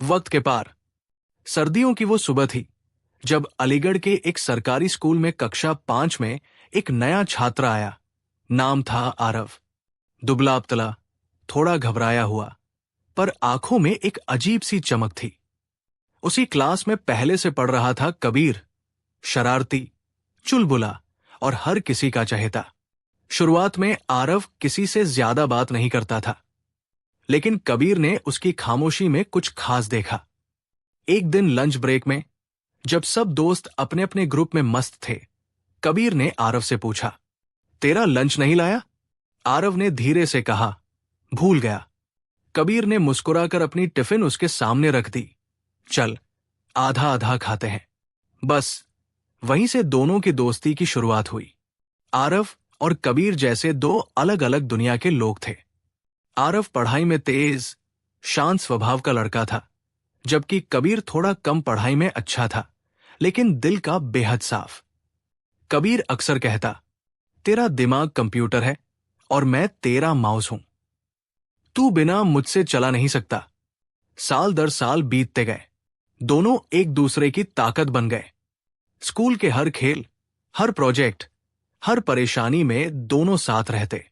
वक्त के पार। सर्दियों की वो सुबह थी जब अलीगढ़ के एक सरकारी स्कूल में कक्षा 5 में एक नया छात्र आया। नाम था आरव। दुबला पतला, थोड़ा घबराया हुआ, पर आंखों में एक अजीब सी चमक थी। उसी क्लास में पहले से पढ़ रहा था कबीर, शरारती, चुलबुला और हर किसी का चहेता। शुरुआत में आरव किसी से ज्यादा बात नहीं करता था, लेकिन कबीर ने उसकी खामोशी में कुछ खास देखा। एक दिन लंच ब्रेक में, जब सब दोस्त अपने अपने ग्रुप में मस्त थे, कबीर ने आरव से पूछा, तेरा लंच नहीं लाया? आरव ने धीरे से कहा, भूल गया। कबीर ने मुस्कुराकर अपनी टिफिन उसके सामने रख दी। चल, आधा आधा खाते हैं। बस वहीं से दोनों की दोस्ती की शुरुआत हुई। आरव और कबीर जैसे दो अलग अलग दुनिया के लोग थे। आरव पढ़ाई में तेज, शांत स्वभाव का लड़का था, जबकि कबीर थोड़ा कम पढ़ाई में अच्छा था, लेकिन दिल का बेहद साफ। कबीर अक्सर कहता, तेरा दिमाग कंप्यूटर है और मैं तेरा माउस हूं। तू बिना मुझसे चला नहीं सकता। साल दर साल बीतते गए, दोनों एक दूसरे की ताकत बन गए। स्कूल के हर खेल, हर प्रोजेक्ट, हर परेशानी में दोनों साथ रहते।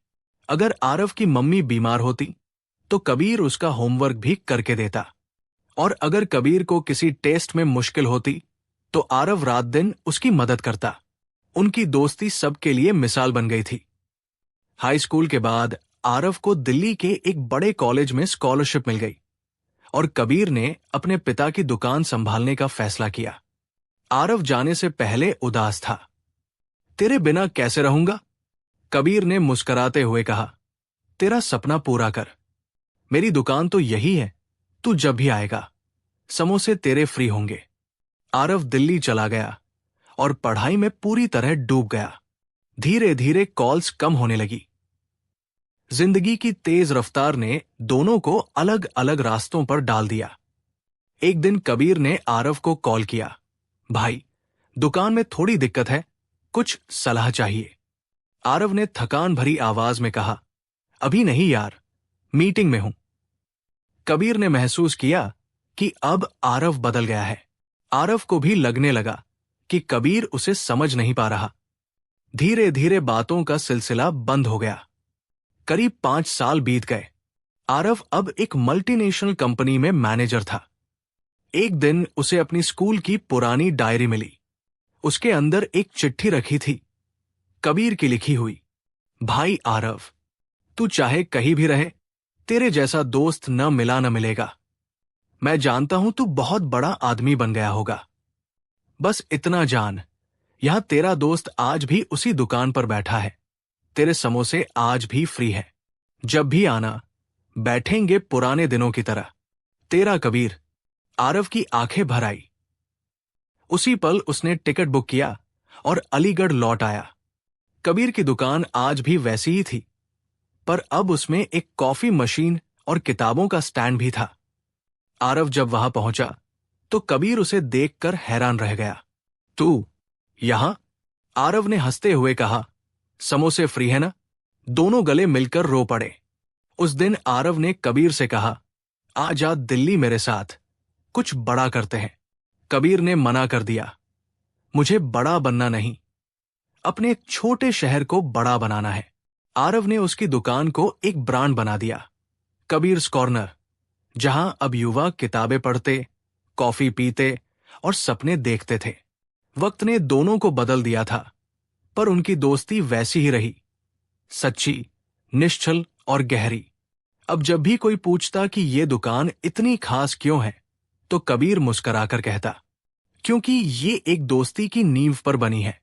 अगर आरव की मम्मी बीमार होती तो कबीर उसका होमवर्क भी करके देता, और अगर कबीर को किसी टेस्ट में मुश्किल होती तो आरव रात दिन उसकी मदद करता। उनकी दोस्ती सबके लिए मिसाल बन गई थी। हाई स्कूल के बाद आरव को दिल्ली के एक बड़े कॉलेज में स्कॉलरशिप मिल गई और कबीर ने अपने पिता की दुकान संभालने का फैसला किया। आरव जाने से पहले उदास था। तेरे बिना कैसे रहूंगा? कबीर ने मुस्कुराते हुए कहा, तेरा सपना पूरा कर। मेरी दुकान तो यही है, तू जब भी आएगा समोसे तेरे फ्री होंगे। आरव दिल्ली चला गया और पढ़ाई में पूरी तरह डूब गया। धीरे धीरे कॉल्स कम होने लगी। जिंदगी की तेज रफ्तार ने दोनों को अलग अलग रास्तों पर डाल दिया। एक दिन कबीर ने आरव को कॉल किया, भाई, दुकान में थोड़ी दिक्कत है, कुछ सलाह चाहिए। आरव ने थकान भरी आवाज में कहा, अभी नहीं यार, मीटिंग में हूं। कबीर ने महसूस किया कि अब आरव बदल गया है। आरव को भी लगने लगा कि कबीर उसे समझ नहीं पा रहा। धीरे धीरे बातों का सिलसिला बंद हो गया। करीब 5 साल बीत गए। आरव अब एक मल्टीनेशनल कंपनी में मैनेजर था। एक दिन उसे अपनी स्कूल की पुरानी डायरी मिली। उसके अंदर एक चिट्ठी रखी थी, कबीर की लिखी हुई, भाई आरव, तू चाहे कहीं भी रहे, तेरे जैसा दोस्त न मिला न मिलेगा। मैं जानता हूं तू बहुत बड़ा आदमी बन गया होगा। बस इतना जान, यहां तेरा दोस्त आज भी उसी दुकान पर बैठा है। तेरे समोसे आज भी फ्री है। जब भी आना, बैठेंगे पुराने दिनों की तरह। तेरा कबीर। आरव की आंखें भर आई। उसी पल उसने टिकट बुक किया और अलीगढ़ लौट आया। कबीर की दुकान आज भी वैसी ही थी, पर अब उसमें एक कॉफी मशीन और किताबों का स्टैंड भी था। आरव जब वहां पहुंचा तो कबीर उसे देखकर हैरान रह गया। तू यहां? आरव ने हंसते हुए कहा, समोसे फ्री है ना? दोनों गले मिलकर रो पड़े। उस दिन आरव ने कबीर से कहा, आ जा दिल्ली मेरे साथ, कुछ बड़ा करते हैं। कबीर ने मना कर दिया, मुझे बड़ा बनना नहीं, अपने एक छोटे शहर को बड़ा बनाना है। आरव ने उसकी दुकान को एक ब्रांड बना दिया, कबीर्स कॉर्नर, जहां अब युवा किताबें पढ़ते, कॉफी पीते और सपने देखते थे। वक्त ने दोनों को बदल दिया था, पर उनकी दोस्ती वैसी ही रही, सच्ची, निश्चल और गहरी। अब जब भी कोई पूछता कि ये दुकान इतनी खास क्यों है, तो कबीर मुस्कुराकर कहता, क्योंकि ये एक दोस्ती की नींव पर बनी है।